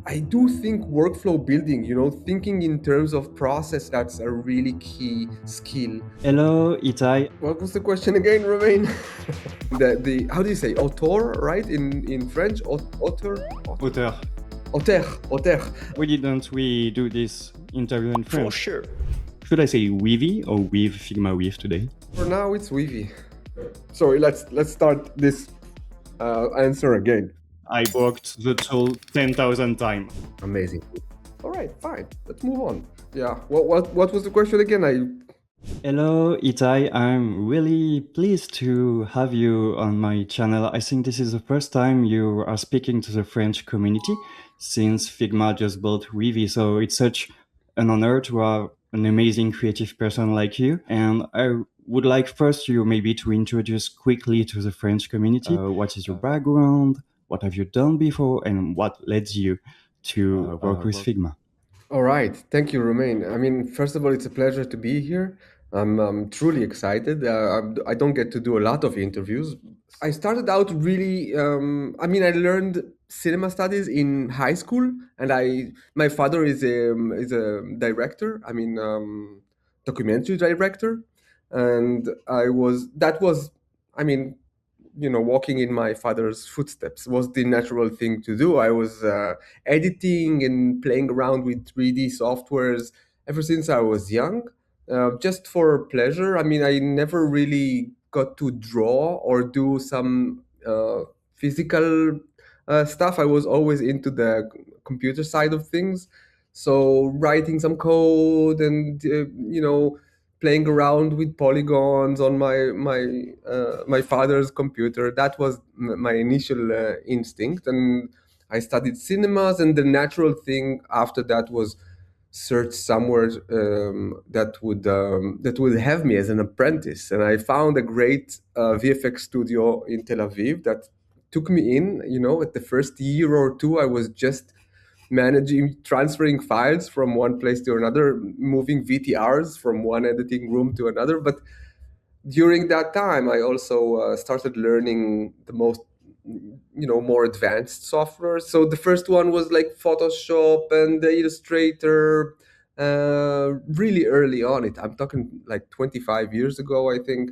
I do think workflow building, thinking in terms of process, that's a really key skill. Hello, Itay. What was the question again, Romain? the how do you say auteur, right? In French, auteur, Auteur. auteur. Why didn't we do this interview in French? For sure. Should I say Weavy or Weave Figma Weave today? For now, it's Weavy. Sorry, let's start this answer again. I worked the tool 10,000 times. Amazing. All right, fine. Let's move on. Yeah. What was the question again? Hello, Itay. I'm really pleased to have you on my channel. I think this is the first time you are speaking to the French community since Figma just built Weavy. So it's such an honor to have an amazing creative person like you. And I would like first you maybe to introduce quickly to the French community. What is your background? What have you done before? And what led you to work with Figma? All right. Thank you, Romain. I mean, first of all, it's a pleasure to be here. I'm truly excited. I don't get to do a lot of interviews. I started out really, I learned cinema studies in high school, and my father is a director. Documentary director, and I mean, walking in my father's footsteps was the natural thing to do. I was editing and playing around with 3D softwares ever since I was young, just for pleasure. I mean, I never really got to draw or do some physical stuff. I was always into the computer side of things. So writing some code and, playing around with polygons on my father's computer. That was my initial instinct, and I studied cinemas. And the natural thing after that was search somewhere that would have me as an apprentice. And I found a great VFX studio in Tel Aviv that took me in. At the first year or two, I was just transferring files from one place to another, moving VTRs from one editing room to another. But during that time, I also started learning the most, more advanced software. So the first one was like Photoshop and the Illustrator, really early on. I'm talking like 25 years ago, I think.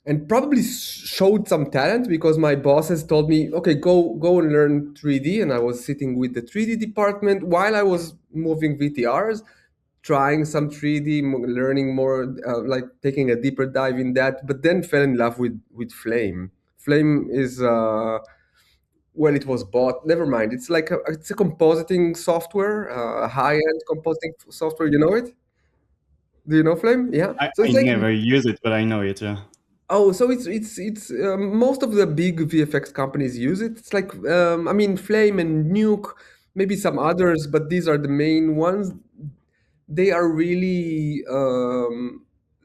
And probably showed some talent because my bosses told me, okay, go and learn 3D. And I was sitting with the 3D department while I was moving VTRs, trying some 3D, learning more, like taking a deeper dive in that, but then fell in love with Flame. Flame is, it was bought. Never mind. It's a compositing software, high-end compositing software. You know it? Do you know Flame? Yeah. I So it's like, never use it, but I know it, yeah. oh, so it's most of the big VFX companies use it. It's like, Flame and Nuke, maybe some others, but these are the main ones. They are really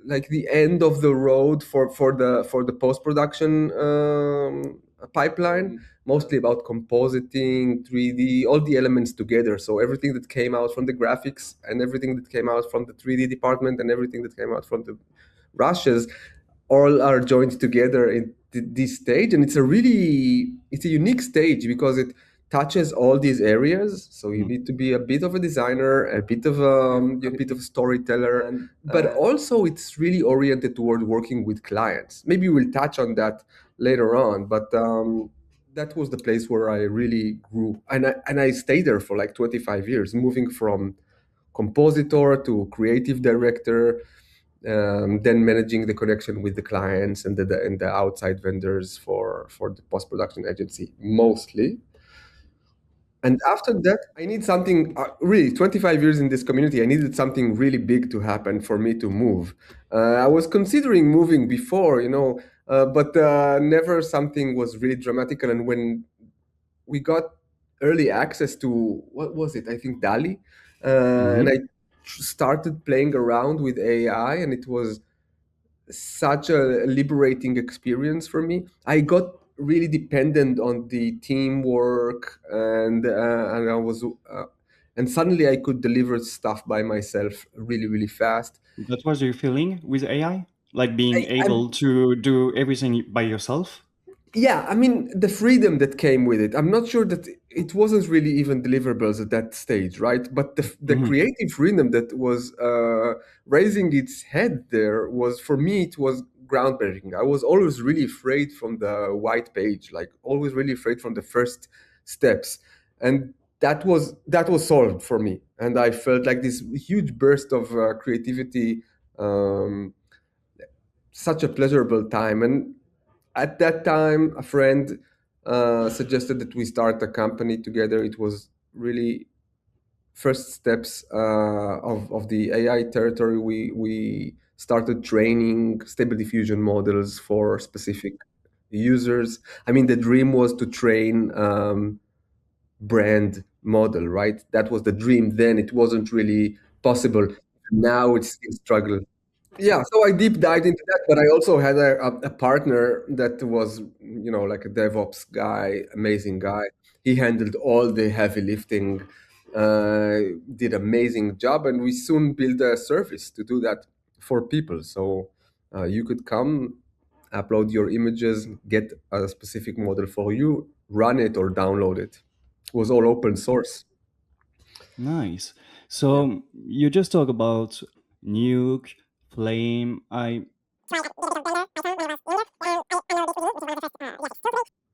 like the end of the road for the post-production pipeline, mostly about compositing, 3D, all the elements together. So everything that came out from the graphics and everything that came out from the 3D department and everything that came out from the rushes all are joined together in this stage. And it's a unique stage because it touches all these areas. So you need to be a bit of a designer, a bit of a storyteller, but also it's really oriented toward working with clients. Maybe we'll touch on that later on, but that was the place where I really grew, and I stayed there for like 25 years, moving from compositor to creative director, then managing the connection with the clients and the outside vendors for the post-production agency mostly. And after that, I need something, really, 25 years in this community, I needed something really big to happen for me to move. I was considering moving before, but never something was really dramatical. And when we got early access to, what was it? I think DALI. And I started playing around with AI, and it was such a liberating experience for me. I got really dependent on the teamwork, and suddenly I could deliver stuff by myself really, really fast. That was your feeling with AI? Like being able to do everything by yourself? Yeah, I mean, the freedom that came with it. I'm not sure that it wasn't really even deliverables at that stage, right? But the creative freedom that was raising its head there was, for me, it was groundbreaking. I was always really afraid from the white page, like always really afraid from the first steps, and that was solved for me, and I felt like this huge burst of creativity, um, such a pleasurable time. And at that time, a friend suggested that we start a company together. It was really first steps of the AI territory. We started training stable diffusion models for specific users. I mean, the dream was to train brand model, right? That was the dream then. It wasn't really possible. Now it's still struggle. Yeah, so I deep dived into that, but I also had a partner that was, like a DevOps guy, amazing guy. He handled all the heavy lifting, did amazing job, and we soon built a service to do that for people. So you could come, upload your images, get a specific model for you, run it or download it. It was all open source. Nice. Yeah, So you just talk about Nuke, Flame. I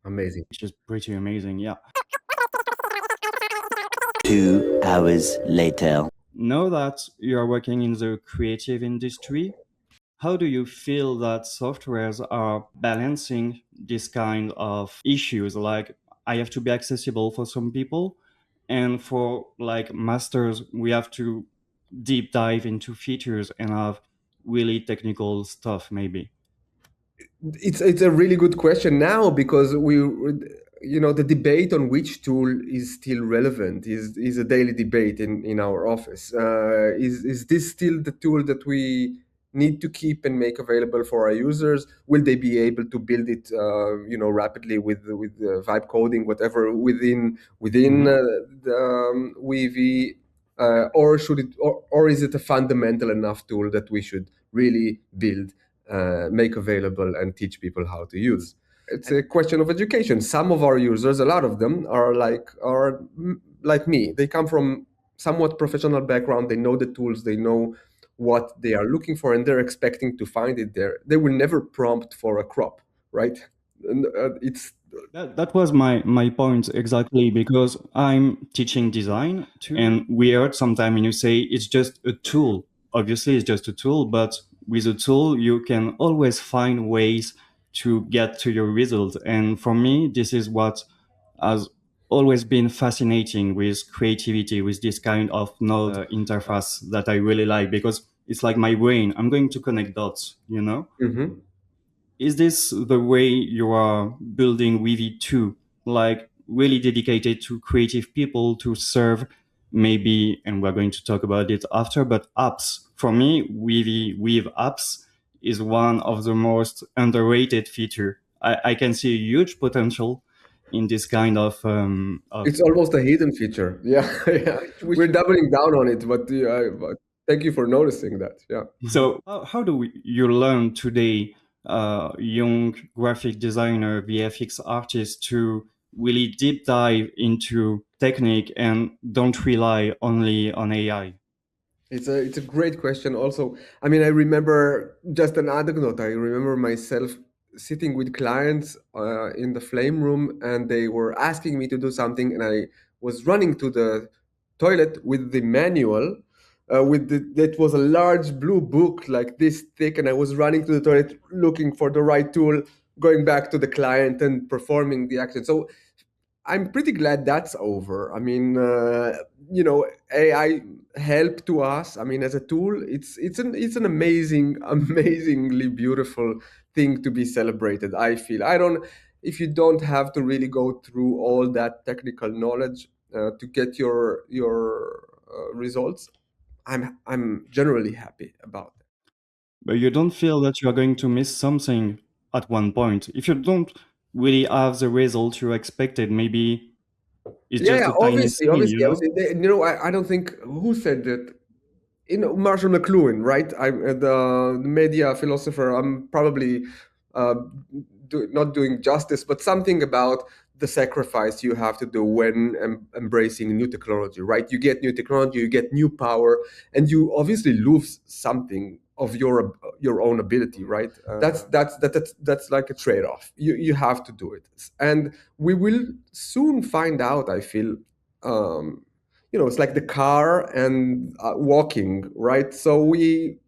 amazing. which is pretty amazing. Yeah. 2 hours later. Know that you are working in the creative industry. How do you feel that softwares are balancing this kind of issues? Like, I have to be accessible for some people, and for like masters, we have to deep dive into features and have really technical stuff, maybe. It's a really good question now, because the debate on which tool is still relevant is a daily debate in our office. Is this still the tool that we need to keep and make available for our users? Will they be able to build it rapidly with vibe coding, whatever, within Mhm. the Weavy, or should it, or is it a fundamental enough tool that we should really build, make available, and teach people how to use? It's a question of education. Some of our users, a lot of them, are like me. They come from somewhat professional background. They know the tools. They know what they are looking for, and they're expecting to find it there. They will never prompt for a crop, right? And, it's That was my point exactly, because I'm teaching design too, and we heard sometime when you say it's just a tool. Obviously, it's just a tool, but with a tool, you can always find ways to get to your result. And for me, this is what has always been fascinating with creativity, with this kind of node interface that I really like, because it's like my brain. I'm going to connect dots, you know? Mhm. Is this the way you are building Weavy 2? Like really dedicated to creative people to serve maybe, and we're going to talk about it after, but apps. For me, Weavy Weave apps is one of the most underrated feature. I can see a huge potential in this kind of It's almost a hidden feature. Yeah, yeah. We're doubling down on it, but thank you for noticing that. Yeah. So, how do you learn today, young graphic designer, VFX artist, to really deep dive into technique and don't rely only on AI? It's a great question. Also, I mean, I remember, just an anecdote. I remember myself sitting with clients in the flame room, and they were asking me to do something, and I was running to the toilet with the manual, that was a large blue book like this thick, and I was running to the toilet looking for the right tool, going back to the client and performing the action. So I'm pretty glad that's over. I mean, AI help to us. I mean, as a tool, it's an amazing, amazingly beautiful thing to be celebrated. I feel. I don't. If you don't have to really go through all that technical knowledge to get your results, I'm generally happy about that. But you don't feel that you are going to miss something at one point. If you don't really have the result you expected, maybe it's Yeah, just yeah. the tiniest Obviously, thing, you obviously, know? obviously. I don't think who said that. Marshall McLuhan, right? I'm the media philosopher. I'm probably uh, not doing justice, but something about the sacrifice you have to do when embracing new technology, right? You get new technology, you get new power, and you obviously lose something of your own ability, right? That's like a trade-off. You have to do it, and we will soon find out. I feel, it's like the car and walking, right? So we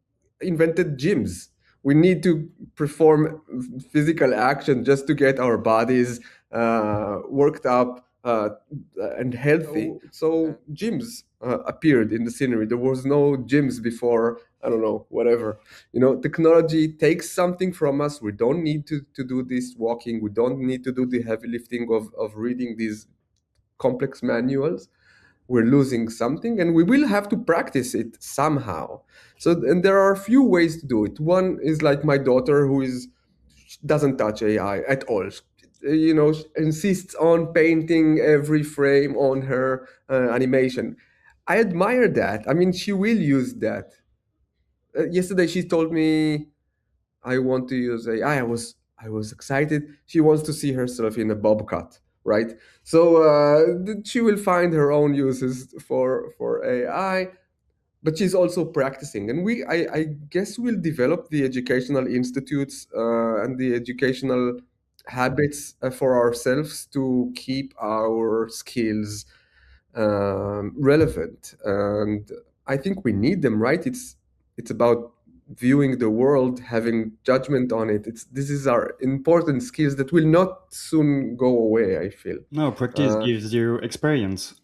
invented gyms. We need to perform physical action just to get our bodies worked up and healthy. So gyms appeared in the scenery. There was no gyms before. I don't know, whatever. Technology takes something from us. We don't need to do this walking. We don't need to do the heavy lifting of reading these complex manuals. We're losing something, and we will have to practice it somehow. And there are a few ways to do it. One is like my daughter, who doesn't touch AI at all. Insists on painting every frame on her animation. I admire that. I mean, she will use that. Yesterday, she told me, "I want to use AI." I was excited. She wants to see herself in a bob cut, right? So she will find her own uses for AI, but she's also practicing. And I guess we'll develop the educational institutes and the educational habits for ourselves to keep our skills relevant. And I think we need them, right? It's about viewing the world, having judgment on it. This is our important skills that will not soon go away, I feel. No, practice gives you experience.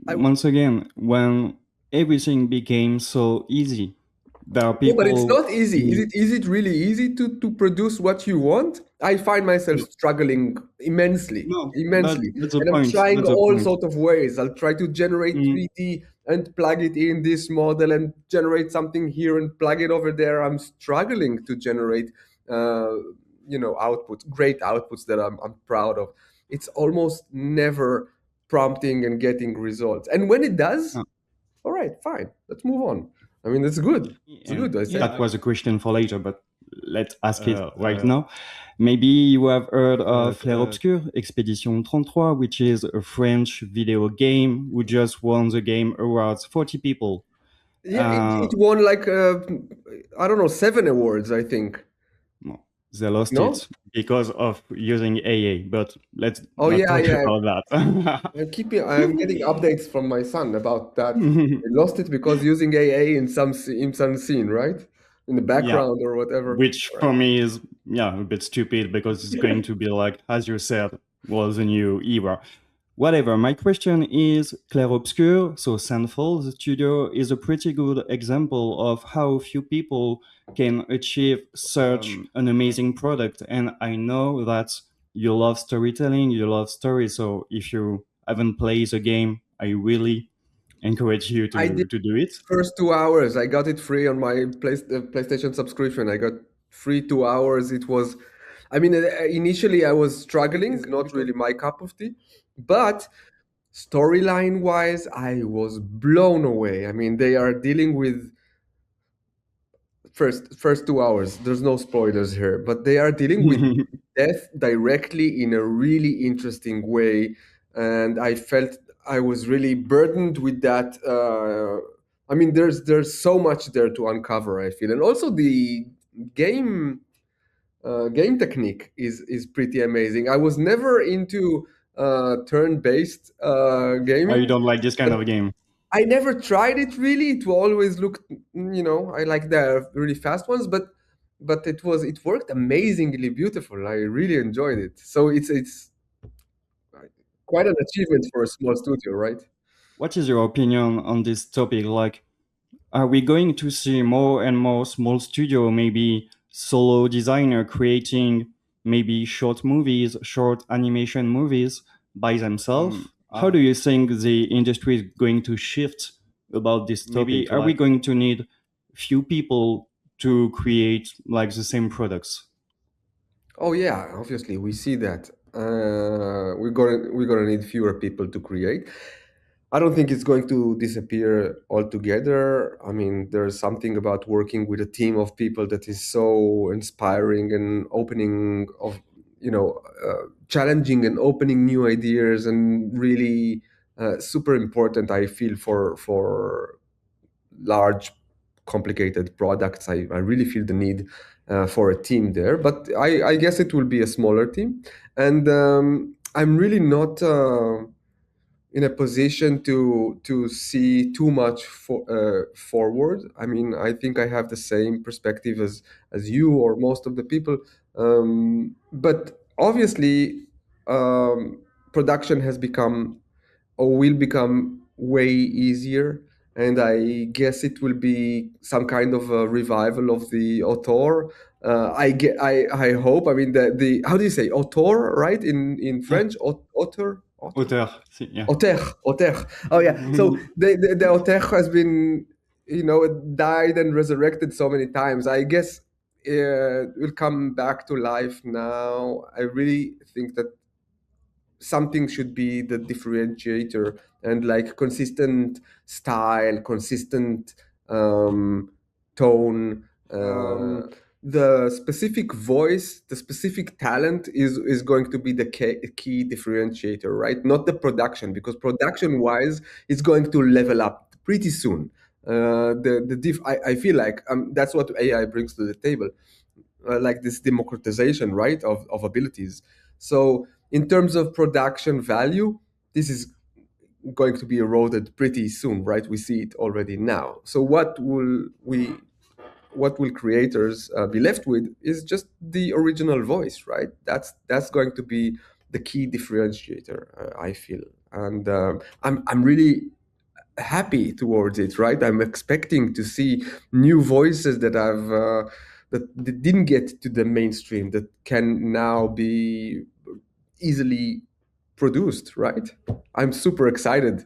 I- Once again, when everything became so easy, there are No, but people. it's not easy. Is it really easy to produce what you want? I find myself struggling immensely, No, immensely. that's the And I'm point. trying That's the all point. sort of ways. I'll try to generate 3D and plug it in this model and generate something here and plug it over there. I'm struggling to generate, outputs, great outputs that I'm proud of. It's almost never prompting and getting results. And when it does, all right, fine, let's move on. I mean, it's good. It's good. I think. That was a question for later, but let's ask it right now. Maybe you have heard of Clair Obscur, Expedition 33, which is a French video game who just won the game awards, 40 people. Yeah, it won like, I don't know, 7 awards, I think. They lost No? it because of using AA, but let's Oh, not yeah, talk yeah. about that. I'm getting updates from my son about that. They lost it because using AA in some scene, right? In the background or whatever. Which for me is a bit stupid because it's going to be like, as you said, was a new era. Whatever. My question is, Clair Obscur, so Sandfall, the studio, is a pretty good example of how few people can achieve such an amazing product. And I know that you love storytelling, you love stories. So if you haven't played the game, I really encourage you I did to do it. First 2 hours. I got it free on my PlayStation subscription. I got free 2 hours. It was, I mean, initially I was struggling. It's not really my cup of tea, but storyline wise, I was blown away. I mean, they are dealing with first 2 hours. There's no spoilers here, but they are dealing with death directly in a really interesting way, and I felt I was really burdened with that. I mean, there's so much there to uncover, I feel, and also the game technique is pretty amazing. I was never into turn-based gaming. You don't like this kind of game? I never tried it really. It always looked, I like the really fast ones, but it worked amazingly beautiful. I really enjoyed it. So it's quite an achievement for a small studio, right? What is your opinion on this topic? Like, are we going to see more and more small studio, maybe solo designer creating maybe short movies, short animation movies by themselves? How do you think the industry is going to shift about this topic? Are we going to need few people to create like the same products? Oh yeah, obviously we see that. We're gonna need fewer people to create. I don't think it's going to disappear altogether. I mean, there's something about working with a team of people that is so inspiring and opening of, challenging and opening new ideas, and really super important, I feel, for large, complicated products. I really feel the need for a team there, but I guess it will be a smaller team. And I'm really not in a position to see too much forward. I mean, I think I have the same perspective as you or most of the people, but obviously, production has become or will become way easier, and I guess it will be some kind of a revival of the auteur. I hope. I mean, the how do you say auteur, right, in French? Auteur. Auteur, yeah. Auteur. Oh yeah. So the auteur has been, died and resurrected so many times. I guess will come back to life now. I really think that something should be the differentiator, and like consistent style, consistent tone. The specific voice, the specific talent is going to be the key differentiator, right? Not the production, because production wise, it's going to level up pretty soon. I feel like that's what AI brings to the table, like this democratization, right, of abilities. So in terms of production value, this is going to be eroded pretty soon, right? We see it already now. So what will creators be left with is just the original voice, right? That's going to be the key differentiator, I feel. And I'm really happy towards it, right? I'm expecting to see new voices that that didn't get to the mainstream, that can now be easily produced, right? I'm super excited.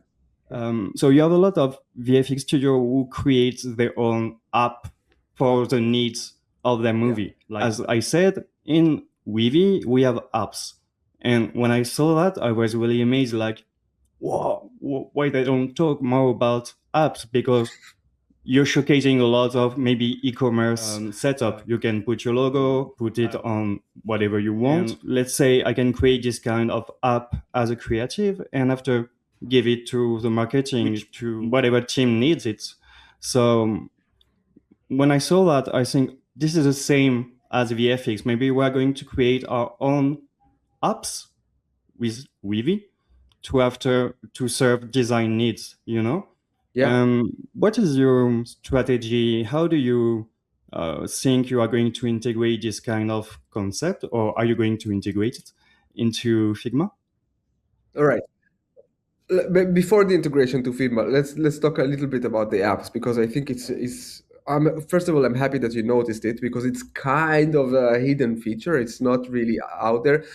So you have a lot of VFX studio who create their own app for the needs of their movie. Like, as I said, in Weavy, we have apps. And when I saw that, I was really amazed, like, wow, why they don't talk more about apps? Because you're showcasing a lot of maybe e-commerce setup. You can put your logo, put it on whatever you want. And let's say I can create this kind of app as a creative, and after give it to the marketing, to whatever team needs it. So when I saw that, I think this is the same as VFX. Maybe we're going to create our own apps with Weavy to serve design needs, Yeah. What is your strategy? How do you think you are going to integrate this kind of concept, or are you going to integrate it into Figma? All right. Before the integration to Figma, let's talk a little bit about the apps, because I think it's first of all, I'm happy that you noticed it, because it's kind of a hidden feature. It's not really out there.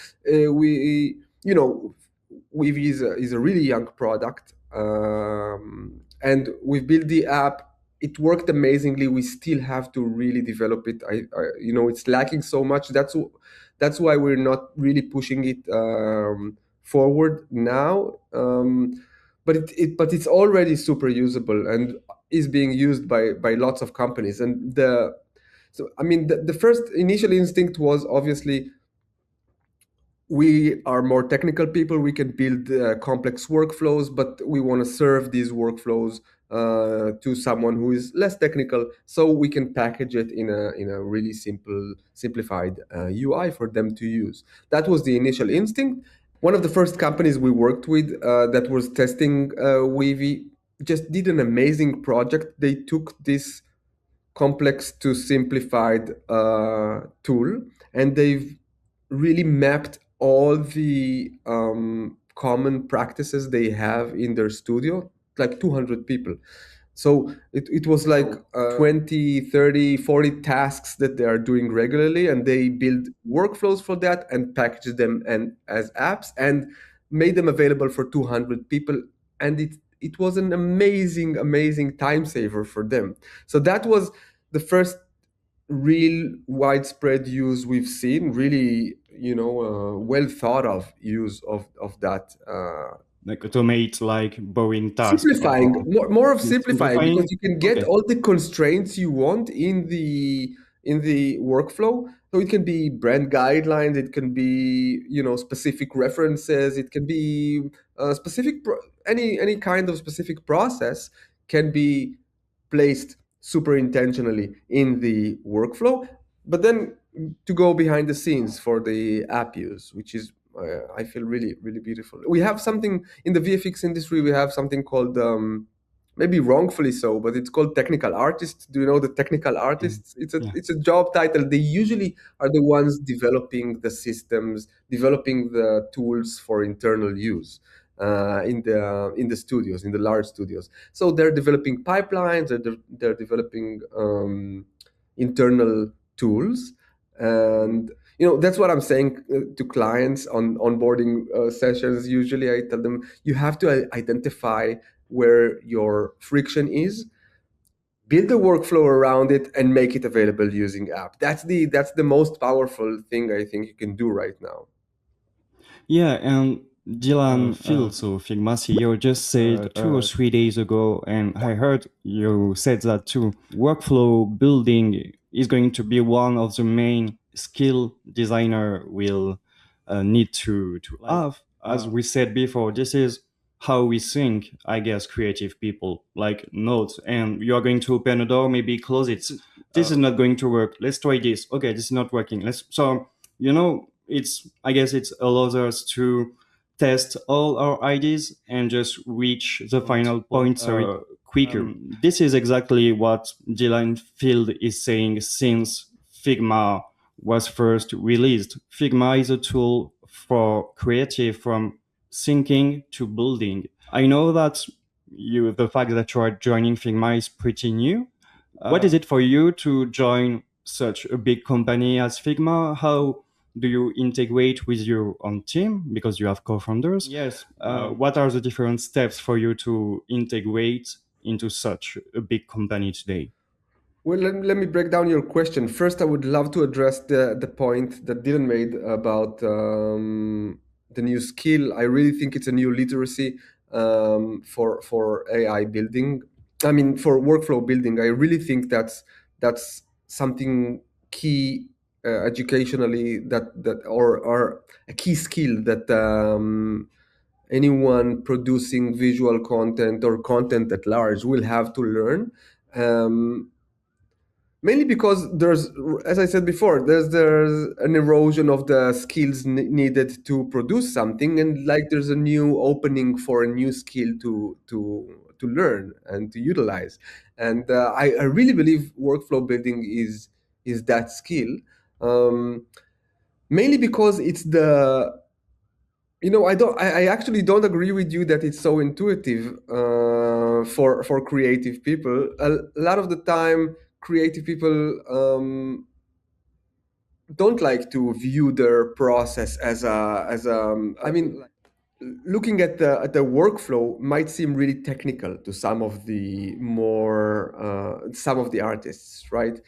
Weavy is a really young product, and we've built the app. It worked amazingly. We still have to really develop it. It's lacking so much. That's why we're not really pushing it forward now. But it's already super usable and is being used by lots of companies. And the first initial instinct was obviously, we are more technical people. We can build complex workflows, but we want to serve these workflows to someone who is less technical, so we can package it in a really simplified UI for them to use. That was the initial instinct. One of the first companies we worked with that was testing Weavy just did an amazing project. They took this complex to simplified tool, and they've really mapped all the common practices they have in their studio, like 200 people. So it was like 20, 30, 40 tasks that they are doing regularly, and they build workflows for that and package them as apps and made them available for 200 people. And it was an amazing time saver for them. So that was the first real widespread use we've seen, really, well thought of use of that. Like automate like boring tasks. Simplifying, more of simplifying, because you can get all the constraints you want in the in the workflow. So it can be brand guidelines, it can be specific references, it can be any kind of specific process can be placed super intentionally in the workflow. But then to go behind the scenes for the app use, which is I feel really really beautiful. We have something in the VFX industry. We have something called maybe wrongfully so, but it's called technical artists. Do you know the technical artists? It's a job title. They usually are the ones developing the systems, developing the tools for internal use in the studios, in the large studios. So they're developing pipelines, they're developing internal tools, and that's what I'm saying to clients on onboarding sessions. Usually I tell them you have to identify where your friction is, build a workflow around it, and make it available using app. That's the most powerful thing I think you can do right now. Yeah, and Dylan Field, so Figma CEO, just said 2 or 3 days ago, and I heard you said that too. Workflow building is going to be one of the main skill designer will need to have. As we said before, this is how we think, I guess, creative people, like notes, and you are going to open a door, maybe close it. This is not going to work. Let's try this. Okay, this is not working. I guess it allows us to test all our ideas and just reach the final point quicker. This is exactly what Dylan Field is saying since Figma was first released. Figma is a tool for creative from thinking to building. I know that the fact that you are joining Figma is pretty new. What is it for you to join such a big company as Figma? How do you integrate with your own team because you have co-founders? Yes. What are the different steps for you to integrate into such a big company today? Well, let me break down your question. First, I would love to address the point that Dylan made about the new skill. I really think it's a new literacy for AI building. I mean, for workflow building. I really think that's something key educationally or a key skill that anyone producing visual content or content at large will have to learn. Mainly because there's, as I said before, there's an erosion of the skills needed to produce something, and like there's a new opening for a new skill to learn and to utilize. And I really believe workflow building is that skill, mainly because it's I actually don't agree with you that it's so intuitive for creative people. A lot of the time, creative people don't like to view their process I mean, looking at the workflow might seem really technical to some of the artists, right?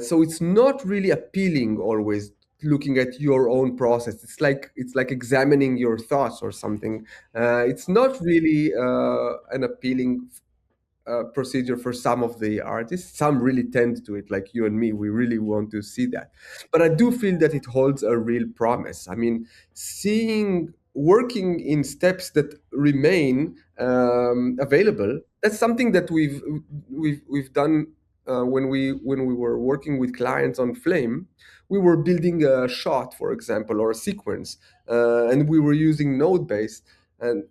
So it's not really appealing always looking at your own process. It's like examining your thoughts or something. It's not really an appealing procedure for some of the artists. Some really tend to it, like you and me. We really want to see that. But I do feel that it holds a real promise. I mean, working in steps that remain available. That's something that we've done when we were working with clients on Flame. We were building a shot, for example, or a sequence, and we were using node-based and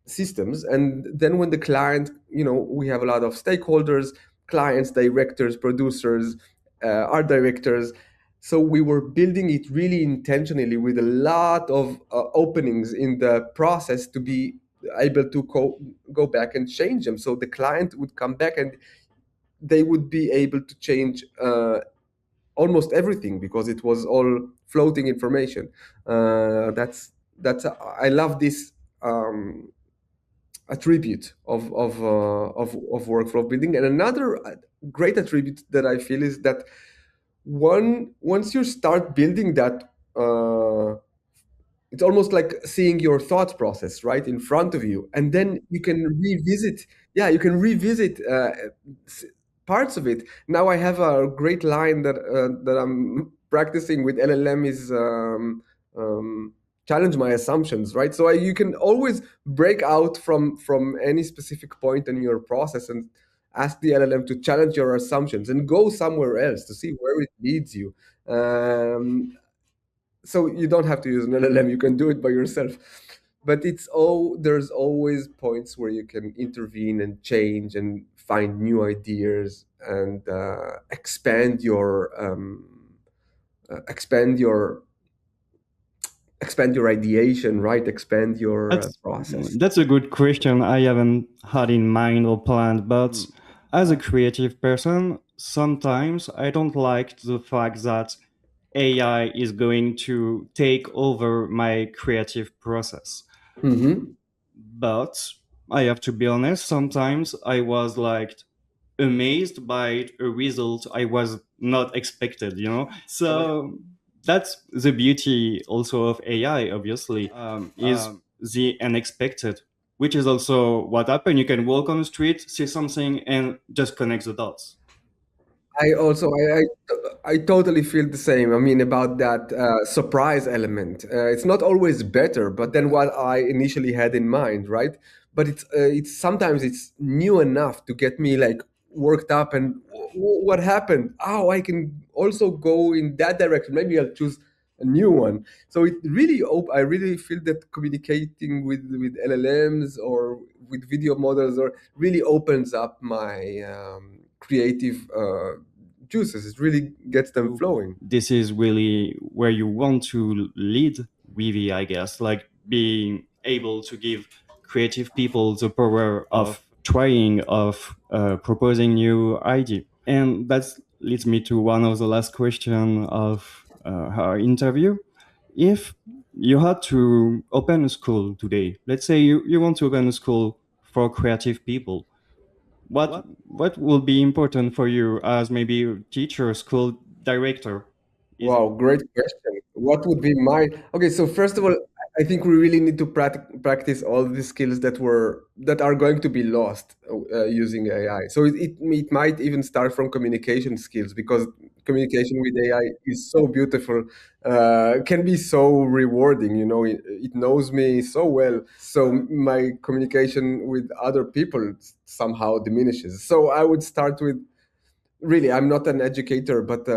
systems. And then when the client, we have a lot of stakeholders, clients, directors, producers, art directors. So we were building it really intentionally with a lot of openings in the process to be able to go back and change them. So the client would come back and they would be able to change almost everything because it was all floating information. I love this attribute of workflow building. And another great attribute that I feel is that once you start building that, it's almost like seeing your thought process right in front of you, and then you can revisit parts of it. Now I have a great line that I'm practicing with LLM is challenge my assumptions, right? So you can always break out from any specific point in your process and ask the LLM to challenge your assumptions and go somewhere else to see where it leads you. So you don't have to use an LLM; you can do it by yourself. But there's always points where you can intervene and change and find new ideas and expand your ideation, right? Expand your process. That's a good question. I haven't had in mind or planned, but as a creative person, sometimes I don't like the fact that AI is going to take over my creative process. Mm-hmm. But I have to be honest, sometimes I was like amazed by a result I was not expected, So that's the beauty also of AI, obviously, is the unexpected, which is also what happened. You can walk on the street, see something, and just connect the dots. I also I totally feel the same. I mean about that surprise element. It's not always better, but than what I initially had in mind, right? But it's sometimes it's new enough to get me like worked up and what happened? Oh, I can also go in that direction. Maybe I'll choose a new one. So it really I really feel that communicating with LLMs or with video models or really opens up my creative juices. It really gets them flowing. This is really where you want to lead Weavy, I guess, like being able to give creative people the power of trying, of proposing new idea. And that leads me to one of the last question of our interview. If you had to open a school today, let's say you want to open a school for creative people, what will be important for you as maybe a teacher, school director? Wow, great question. What would be my okay? So first of all, I think we really need to practice all the skills that are going to be lost using AI. So it might even start from communication skills because communication with AI is so beautiful, can be so rewarding. You know, it knows me so well. So my communication with other people somehow diminishes. So I would start with really I'm not an educator but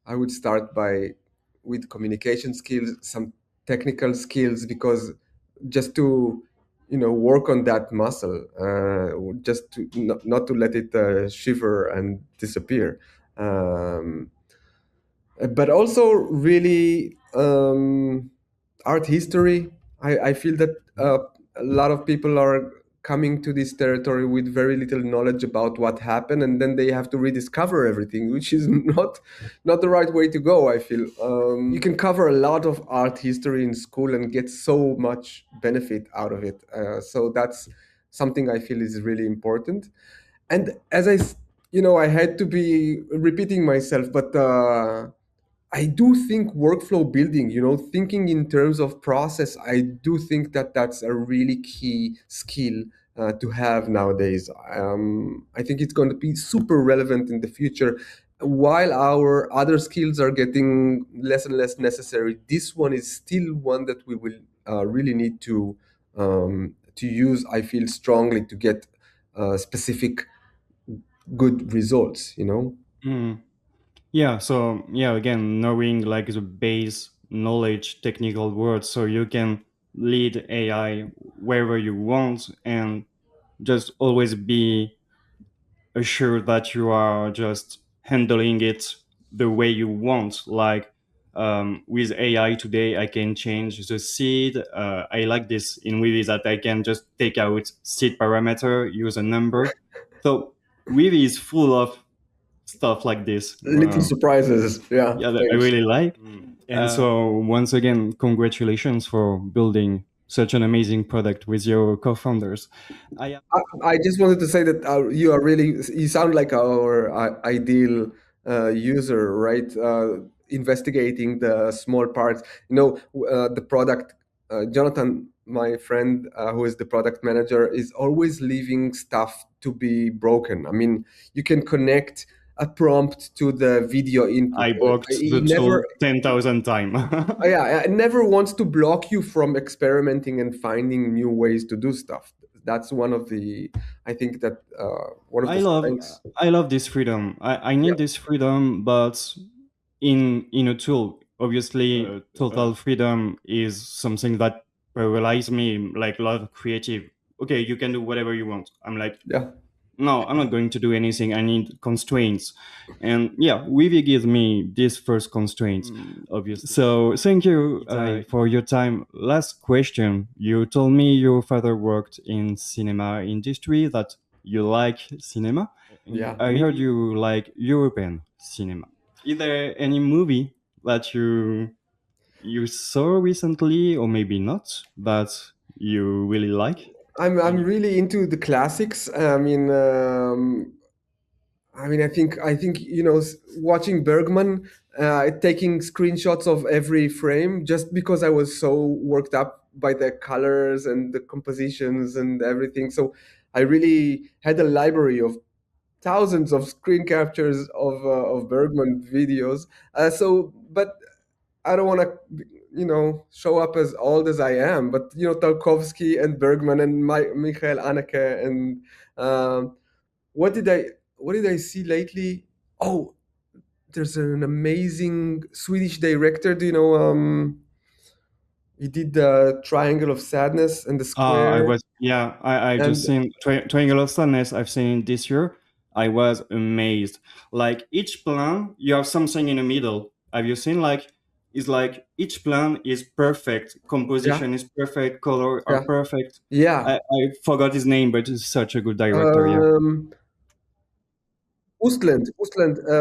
I would start by with communication skills, some technical skills, because just to work on that muscle, just to not to let it shiver and disappear, but also really art history. I feel that a lot of people are coming to this territory with very little knowledge about what happened, and then they have to rediscover everything, which is not the right way to go. I feel you can cover a lot of art history in school and get so much benefit out of it. So that's something I feel is really important. And as I had to be repeating myself, but I do think workflow building, thinking in terms of process, I do think that that's a really key skill to have nowadays. I think it's going to be super relevant in the future. While our other skills are getting less and less necessary, this one is still one that we will really need to use, I feel strongly, to get specific good results. Mm. Yeah, so yeah, again, knowing like the base knowledge, technical words, so you can lead AI wherever you want and just always be assured that you are just handling it the way you want. Like with AI today, I can change the seed. I like this in Weavy that I can just take out seed parameter, use a number. So Weavy is full of stuff like this. Little surprises. Yeah, Yeah, that I thanks. really like. And so once again, congratulations for building such an amazing product with your co-founders. I just wanted to say that you sound like our ideal user, right? Investigating the small parts. The product, Jonathan my friend who is the product manager, is always leaving stuff to be broken. I mean, you can connect a prompt to the video input. I broke He the tool 10,000 times. yeah, it never wants to block you from experimenting and finding new ways to do stuff. That's one of the, I think that one of the strengths. I love this freedom. I need this freedom, but in a tool. Obviously, total freedom is something that paralyzes me, like a lot of creative. Okay, you can do whatever you want. I'm like, Yeah. no, I'm not going to do anything. I need constraints. And yeah, Weavy gives me this first constraint, obviously. So thank you for your time. Last question. You told me your father worked in cinema industry, that you like cinema. Yeah. I heard you like European cinema. Is there any movie that you saw recently, or maybe not, that you really like? I'm really into the classics. I think watching Bergman, taking screenshots of every frame, just because I was so worked up by the colors and the compositions and everything. So I really had a library of thousands of screen captures of Bergman videos. But I don't want to, show up as old as I am. But Tarkovsky and Bergman and Michael Haneke and what did I see lately? Oh, there's an amazing Swedish director. Do you know? He did the Triangle of Sadness and the Square. I just seen Triangle of Sadness. I've seen it this year. I was amazed. Like each plan, you have something in the middle. Have you seen it's like each plan is perfect. Composition is perfect. Color are perfect. Yeah. I forgot his name, but he's such a good director. Östlund,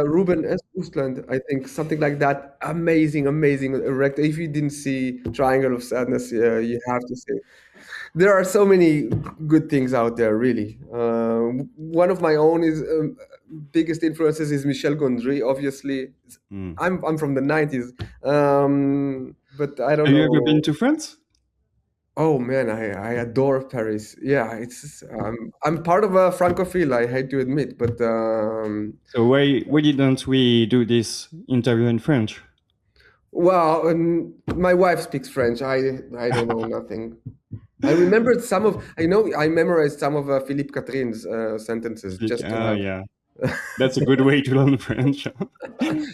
Ruben S. Östlund, I think, something like that. Amazing director. If you didn't see Triangle of Sadness, you have to see. There are so many good things out there, really. One of my own biggest influences is Michel Gondry. Obviously, I'm from the 90s, but I don't know. Have you ever been to France? Oh man, I adore Paris. Yeah, it's I'm part of a Francophile. I hate to admit, but so why didn't we do this interview in French? Well, my wife speaks French. I don't know nothing. I remembered I memorized some of Philippe Catherine's sentences. That's a good way to learn French.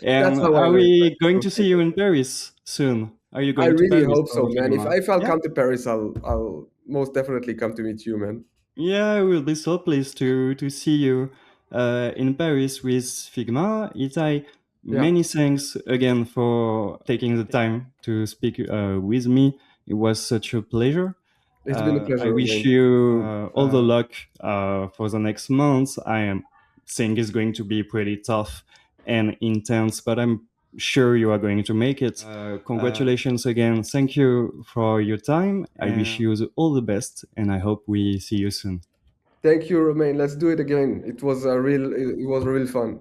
And are we going to see you in Paris soon? Are you going to Paris? I really hope so, man. If I'll come to Paris, I'll most definitely come to meet you, man. Yeah, I will be so pleased to see you in Paris with Figma. Itay, many thanks again for taking the time to speak with me. It was such a pleasure. It's been a pleasure. I wish you all the luck for the next months. I am saying it's going to be pretty tough and intense, but I'm sure you are going to make it. Congratulations again. Thank you for your time. I wish you all the best, and I hope we see you soon. Thank you, Romain. Let's do it again. It was real fun.